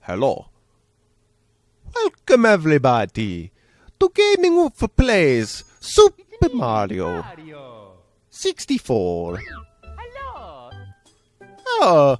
Hello. Welcome everybody to Gaming Wolf Plays Super Mario 64. Hello. Oh.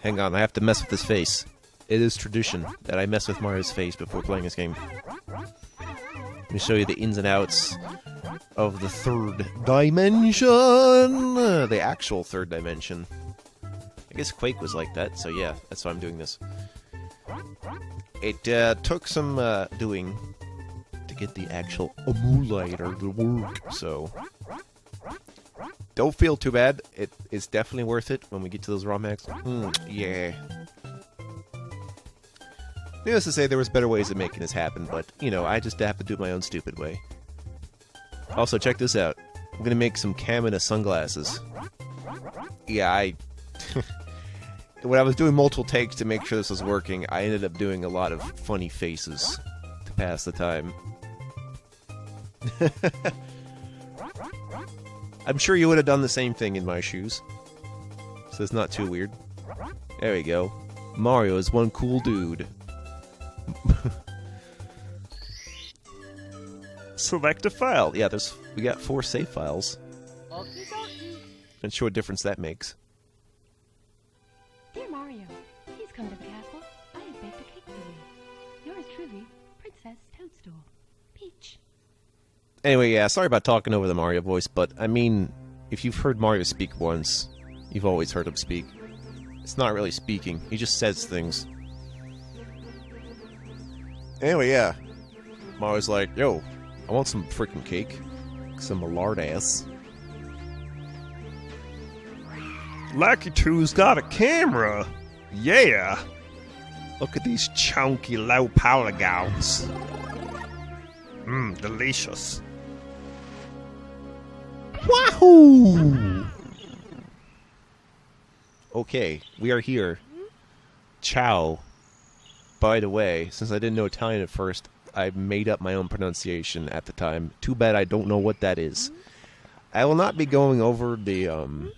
Hang on, I have to mess with his face. It is tradition that I mess with Mario's face before playing this game. Let me show you the ins and outs of the third dimension. The actual third dimension. I guess Quake was like that, so yeah, that's why I'm doing this. It took some doing to get the actual emulator to work, so don't feel too bad. It is definitely worth it when we get to those ROM hacks. Yeah. Needless to say, there was better ways of making this happen, but, you know, I just have to do it my own stupid way. Also, check this out. I'm gonna make some Kamina sunglasses. Yeah, when I was doing multiple takes to make sure this was working, I ended up doing a lot of funny faces to pass the time. I'm sure you would have done the same thing in my shoes. So it's not too weird. There we go. Mario is one cool dude. Select a file. Yeah, we got 4 save files. Not sure what difference that makes. Dear Mario, please come to the castle. I have baked a cake for you. Yours truly, Princess Toadstool. Peach. Anyway, yeah, sorry about talking over the Mario voice, but, I mean, if you've heard Mario speak once, you've always heard him speak. It's not really speaking, he just says things. Anyway, yeah. Mario's like, yo, I want some freaking cake. Some lard ass. Lucky Two's got a camera. Yeah. Look at these chunky low polygons. Delicious. Wahoo! Okay, we are here. Ciao. By the way, since I didn't know Italian at first, I made up my own pronunciation at the time. Too bad I don't know what that is. I will not be going over the, I'm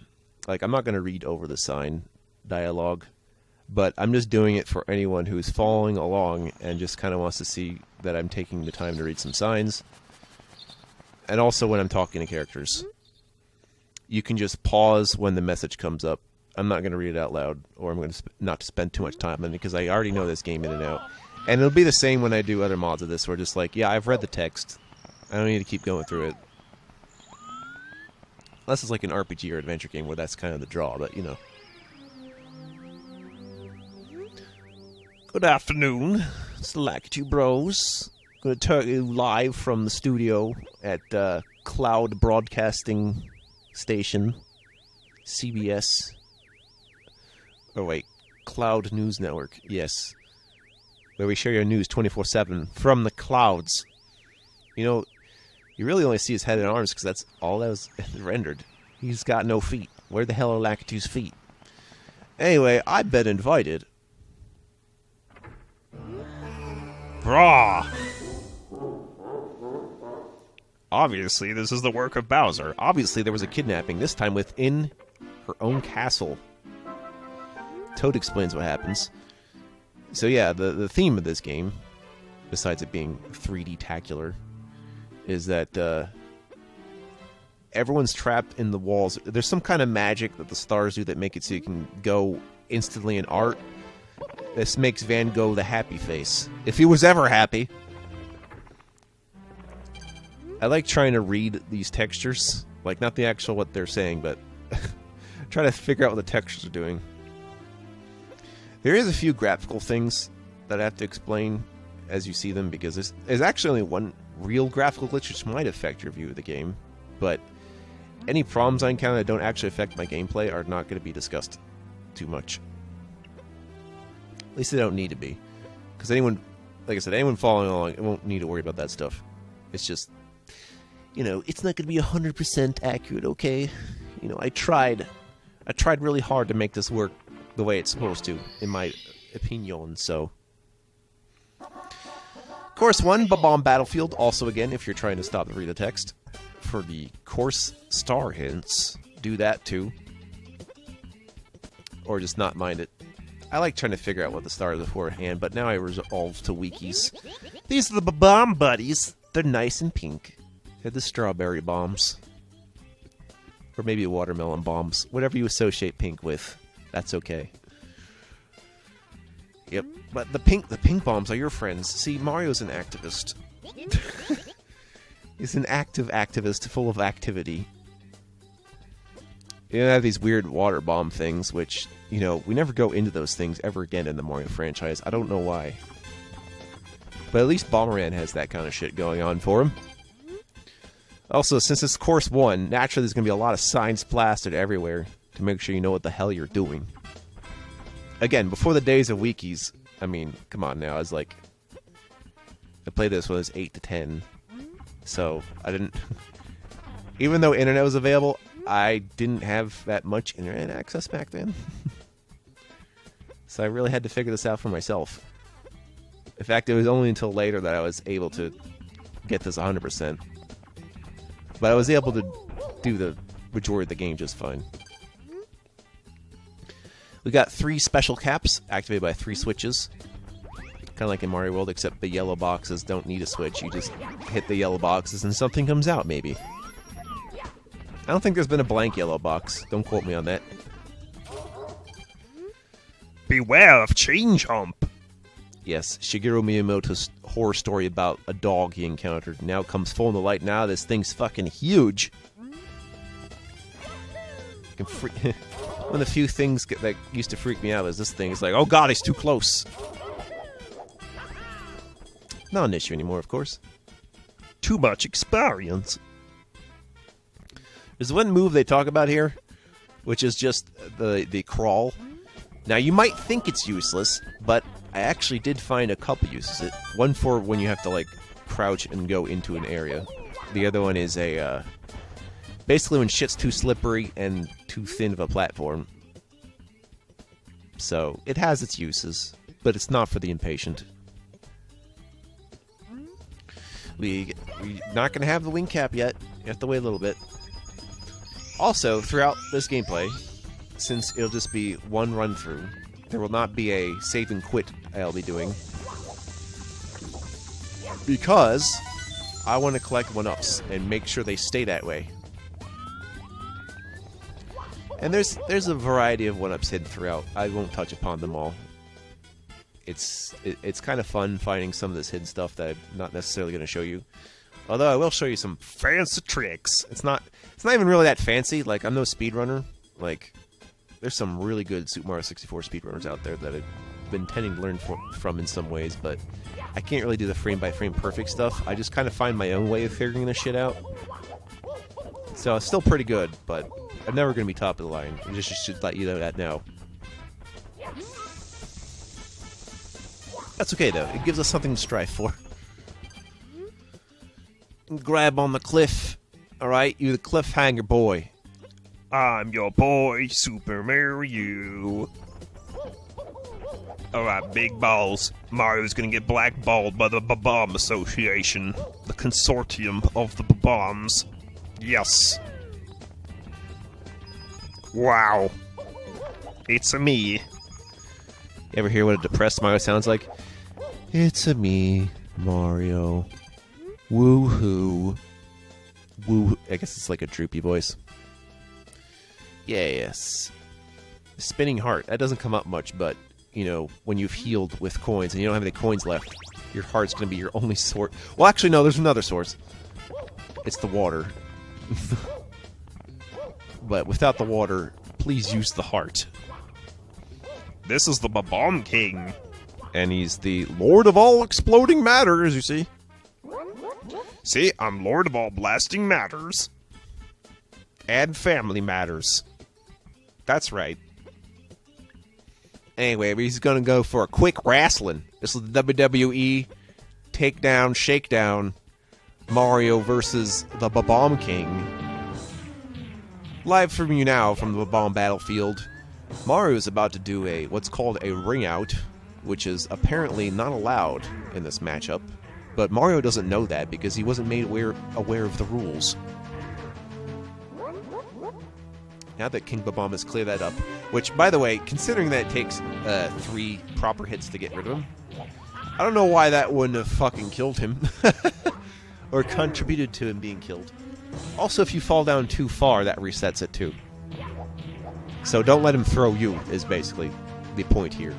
not going to read over the sign dialogue, but I'm just doing it for anyone who's following along and just kind of wants to see that I'm taking the time to read some signs. And also when I'm talking to characters. You can just pause when the message comes up. I'm not going to read it out loud, or I'm going to not spend too much time on it, because I already know this game in and out. And it'll be the same when I do other mods of this, where just like, yeah, I've read the text. I don't need to keep going through it. Unless it's like an RPG or adventure game where that's kind of the draw, but you know. Good afternoon. It's the Lakitu Bros. Going to tell you live from the studio at Cloud Broadcasting Station, CBS. Oh wait, Cloud News Network, yes. Where we share your news 24/7 from the clouds. You know, you really only see his head and arms because that's all that was rendered. He's got no feet. Where the hell are Lakitu's feet? Anyway, I've been invited. Brah! Obviously, this is the work of Bowser. Obviously, there was a kidnapping, this time within her own castle. Toad explains what happens. So yeah, the theme of this game, besides it being 3D-tacular, is that everyone's trapped in the walls. There's some kind of magic that the stars do that make it so you can go instantly in art. This makes Van Gogh the happy face. If he was ever happy. I like trying to read these textures. Like, not the actual what they're saying, but try to figure out what the textures are doing. There is a few graphical things that I have to explain as you see them, because there's actually only one real graphical glitch which might affect your view of the game, but any problems I encounter that don't actually affect my gameplay are not going to be discussed too much. At least they don't need to be. Because anyone, like I said, anyone following along, it won't need to worry about that stuff. It's just, you know, it's not going to be 100% accurate, okay? You know, I tried really hard to make this work the way it's supposed to, in my opinion, so. Course 1, Bob-omb Battlefield. Also, again, if you're trying to stop the read the text. For the course star hints, do that too. Or just not mind it. I like trying to figure out what the stars are beforehand, but now I resolve to wikis. These are the bomb buddies. They're nice and pink. They're the strawberry bombs. Or maybe watermelon bombs. Whatever you associate pink with, that's okay. Yep, but the pink bombs are your friends. See, Mario's an activist. He's an active activist full of activity. You have these weird water bomb things, which, you know, we never go into those things ever again in the Mario franchise. I don't know why. But at least Bomberman has that kind of shit going on for him. Also, since it's Course 1, naturally there's going to be a lot of signs plastered everywhere to make sure you know what the hell you're doing. Again, before the days of wikis, I mean, come on now, I played this when I was 8 to 10, so I didn't... Even though internet was available, I didn't have that much internet access back then. So I really had to figure this out for myself. In fact, it was only until later that I was able to get this 100%. But I was able to do the majority of the game just fine. We got 3 special caps activated by 3 switches. Kind of like in Mario World, except the yellow boxes don't need a switch. You just hit the yellow boxes and something comes out, maybe. I don't think there's been a blank yellow box. Don't quote me on that. Beware of Change Hump. Yes, Shigeru Miyamoto's horror story about a dog he encountered now comes full in the light. Now this thing's fucking huge. One of the few things that used to freak me out is this thing. It's like, oh god, he's too close. Not an issue anymore, of course. Too much experience. There's one move they talk about here, which is just the crawl. Now, you might think it's useless, but I actually did find a couple uses. One for when you have to, like, crouch and go into an area. The other one is basically when shit's too slippery and too thin of a platform. So, it has its uses, but it's not for the impatient. We're not going to have the wing cap yet. You have to wait a little bit. Also, throughout this gameplay, since it'll just be one run-through, there will not be a save and quit I'll be doing. Because I want to collect 1-ups and make sure they stay that way. And there's a variety of 1-ups hidden throughout. I won't touch upon them all. It's kind of fun finding some of this hidden stuff that I'm not necessarily going to show you. Although I will show you some fancy tricks. It's not even really that fancy. Like, I'm no speedrunner. Like, there's some really good Super Mario 64 speedrunners out there that I've been tending to learn from in some ways, but I can't really do the frame-by-frame perfect stuff. I just kind of find my own way of figuring this shit out. So it's still pretty good, but I'm never going to be top of the line. I just should let you know that now. That's okay, though. It gives us something to strive for. Grab on the cliff. Alright, you the cliffhanger boy. I'm your boy, Super Mario. Alright, big balls. Mario's gonna get blackballed by the Bob-omb Association. The consortium of the Bob-ombs. Yes. Wow. It's a me. You ever hear what a depressed Mario sounds like? It's a me, Mario. Woohoo. Woo. I guess it's like a droopy voice. Yes. Spinning heart. That doesn't come up much, but, you know, when you've healed with coins and you don't have any coins left, your heart's going to be your only source. Well, actually, no, there's another source. It's the water. But without the water, please use the heart. This is the Bob-omb King. And he's the Lord of all exploding matter, as you see. See, I'm Lord of all blasting matters. And family matters. That's right. Anyway, he's gonna go for a quick wrestling. This is the WWE Takedown Shakedown Mario versus the Bob-omb King. Live from you now from the Bob-omb battlefield. Mario is about to do what's called a ring out, which is apparently not allowed in this matchup. But Mario doesn't know that because he wasn't made aware of the rules. now that King Bob-omb has cleared that up, which, by the way, considering that it takes 3 proper hits to get rid of him, I don't know why that wouldn't have fucking killed him. Or contributed to him being killed. Also, if you fall down too far, that resets it too. So don't let him throw you, is basically the point here.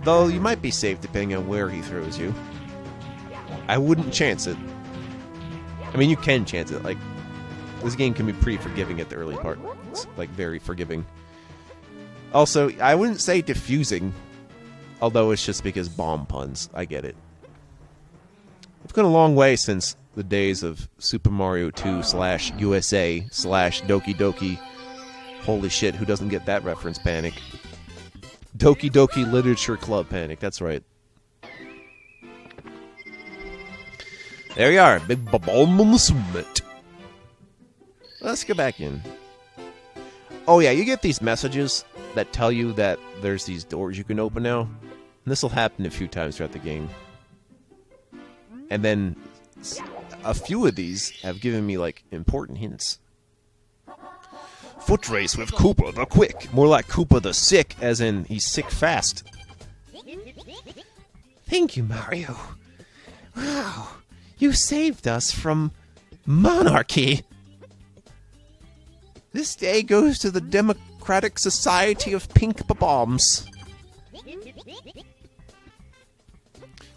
Though you might be safe depending on where he throws you. I wouldn't chance it. I mean, you can chance it. Like, this game can be pretty forgiving at the early part. It's, like, very forgiving. Also, I wouldn't say diffusing. Although it's just because bomb puns. I get it. We've gone a long way since the days of Super Mario 2 / USA / Doki Doki. Holy shit, who doesn't get that reference, Panic? Doki Doki Literature Club, Panic, that's right. There you are, Big Bob-omb on the summit. Let's go back in. Oh yeah, you get these messages that tell you that there's these doors you can open now. And this will happen a few times throughout the game. And then a few of these have given me, like, important hints. Foot race with Koopa the Quick. More like Koopa the Sick, as in he's sick fast. Thank you, Mario. Wow, you saved us from monarchy. This day goes to the Democratic Society of Pink Bob-ombs.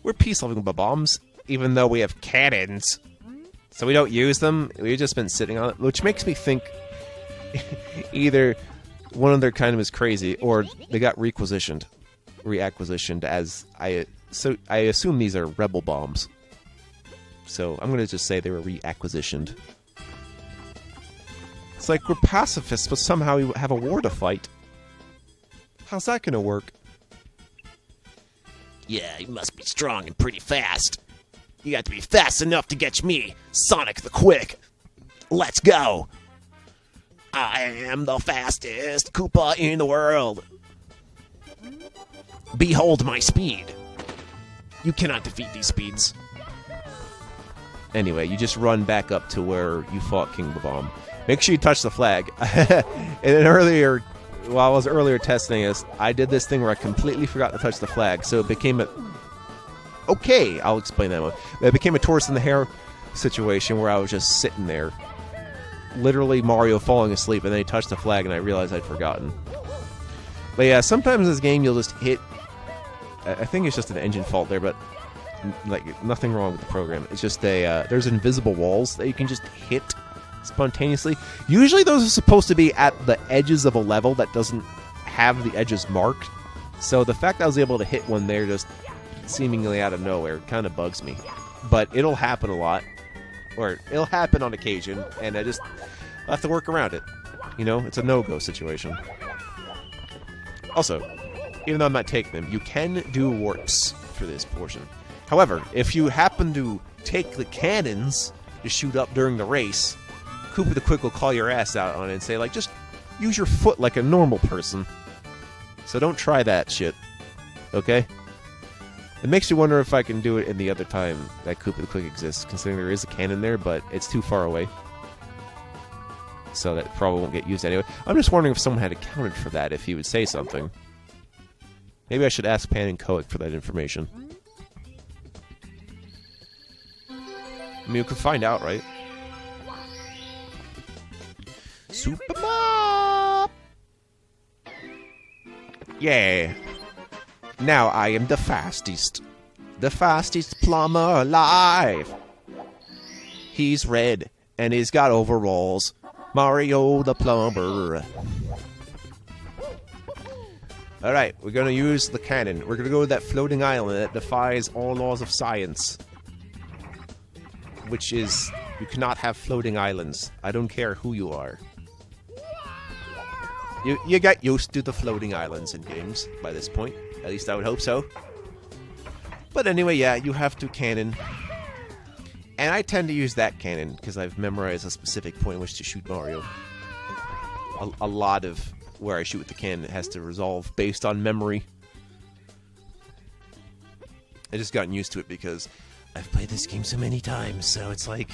We're peace-loving Bob-ombs, even though we have cannons. So we don't use them. We've just been sitting on it, which makes me think either one of their kind is crazy, or they got reacquisitioned, as I assume these are rebel bombs. So I'm gonna just say they were reacquisitioned. It's like we're pacifists, but somehow we have a war to fight. How's that gonna work? Yeah, you must be strong and pretty fast. You got to be fast enough to catch me, Sonic the Quick. Let's go. I am the fastest Koopa in the world. Behold my speed. You cannot defeat these speeds. Anyway, you just run back up to where you fought King Bob-omb. Make sure you touch the flag. While I was earlier testing this, I did this thing where I completely forgot to touch the flag, so it became a... Okay, I'll explain that one. It became a tortoise in the hare situation where I was just sitting there. Literally Mario falling asleep, and then he touched the flag, and I realized I'd forgotten. But yeah, sometimes in this game you'll just hit... I think it's just an engine fault there, but like nothing wrong with the program. It's just there's invisible walls that you can just hit spontaneously. Usually those are supposed to be at the edges of a level that doesn't have the edges marked. So the fact that I was able to hit one there just seemingly out of nowhere kind of bugs me. But it'll happen a lot. Or it'll happen on occasion, and I have to work around it. You know, it's a no-go situation. Also, even though I'm not taking them, you can do warps for this portion. However, if you happen to take the cannons to shoot up during the race, Koopa the Quick will call your ass out on it and say, like, just use your foot like a normal person. So don't try that shit. Okay? It makes you wonder if I can do it in the other time that Koopa the Quick exists, considering there is a cannon there, but it's too far away. So that probably won't get used anyway. I'm just wondering if someone had accounted for that, if he would say something. Maybe I should ask Pan and Koic for that information. I mean, we could find out, right? Super Bob! Yeah. Now I am the fastest plumber alive. He's red, and he's got overalls. Mario the plumber. Alright, we're gonna use the cannon. We're gonna go to that floating island that defies all laws of science. Which is, you cannot have floating islands. I don't care who you are. You got used to the floating islands in games by this point. At least I would hope so. But anyway, yeah, you have to cannon. And I tend to use that cannon because I've memorized a specific point in which to shoot Mario. A lot of where I shoot with the cannon has to resolve based on memory. I just gotten used to it because I've played this game so many times, so it's like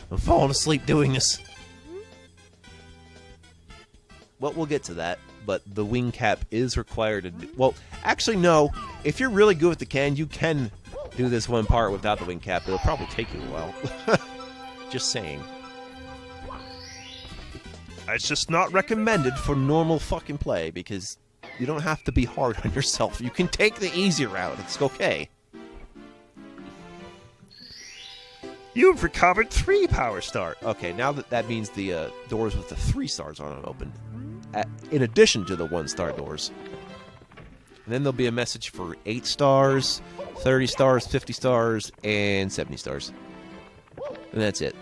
I'm falling asleep doing this. Well, we'll get to that, but the wing cap is required to do... Well, actually, no. If you're really good with the can, you can do this one part without the wing cap. It'll probably take you a while. Just saying. It's just not recommended for normal fucking play, because you don't have to be hard on yourself. You can take the easy route. It's okay. You've recovered 3 power stars. Okay, now that means the doors with the 3 stars on them open. In addition to the 1-star doors. And then there'll be a message for 8 stars, 30 stars, 50 stars, and 70 stars. And that's it.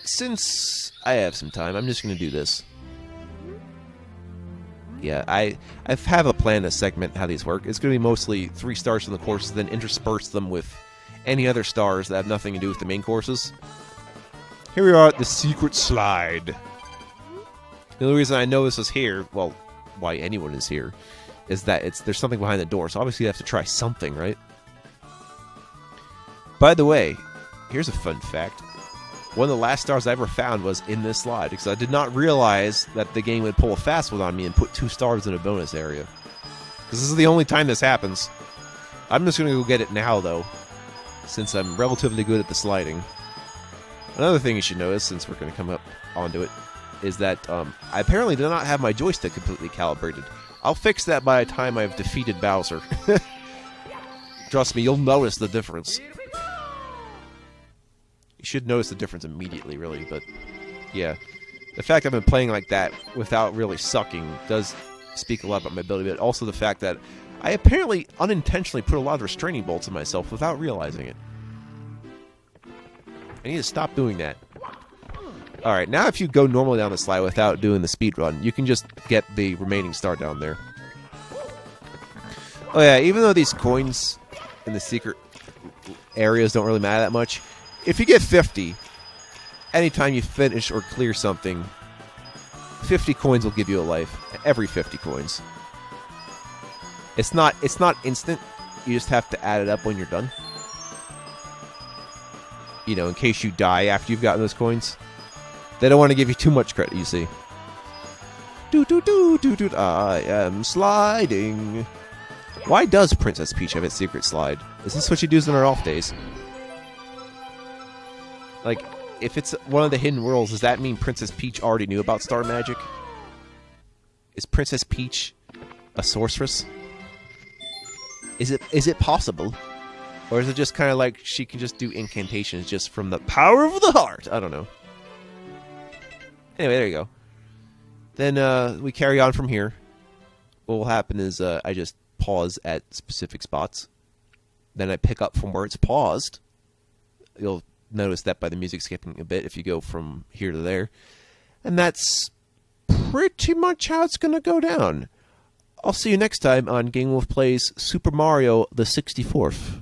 Since I have some time, I'm just going to do this. Yeah, I have a plan to segment how these work. It's going to be mostly 3 stars from the courses, then intersperse them with any other stars that have nothing to do with the main courses. Here we are at the secret slide. The only reason I know this is here, well, why anyone is here, is that there's something behind the door, so obviously you have to try something, right? By the way, here's a fun fact. One of the last stars I ever found was in this slide, because I did not realize that the game would pull a fast one on me and put 2 stars in a bonus area. Because this is the only time this happens. I'm just going to go get it now, though, since I'm relatively good at the sliding. Another thing you should notice, since we're going to come up onto it, is that I apparently do not have my joystick completely calibrated. I'll fix that by the time I've defeated Bowser. Trust me, you'll notice the difference. You should notice the difference immediately, really, but yeah. The fact I've been playing like that without really sucking does speak a lot about my ability, but also the fact that I apparently unintentionally put a lot of restraining bolts on myself without realizing it. I need to stop doing that. Alright, now if you go normally down the slide without doing the speed run, you can just get the remaining star down there. Oh yeah, even though these coins in the secret areas don't really matter that much, if you get 50, anytime you finish or clear something, 50 coins will give you a life. Every 50 coins. It's not instant. You just have to add it up when you're done. You know, in case you die after you've gotten those coins. They don't want to give you too much credit, you see. I am sliding. Why does Princess Peach have a secret slide? Is this what she does on her off days? Like, if it's one of the hidden worlds, does that mean Princess Peach already knew about star magic? Is Princess Peach a sorceress? Is it possible? Or is it just kind of like she can just do incantations just from the power of the heart? I don't know. Anyway, there you go. Then we carry on from here. What will happen is I just pause at specific spots. Then I pick up from where it's paused. You'll notice that by the music skipping a bit if you go from here to there. And that's pretty much how it's going to go down. I'll see you next time on Game Wolf Plays Super Mario the 64th.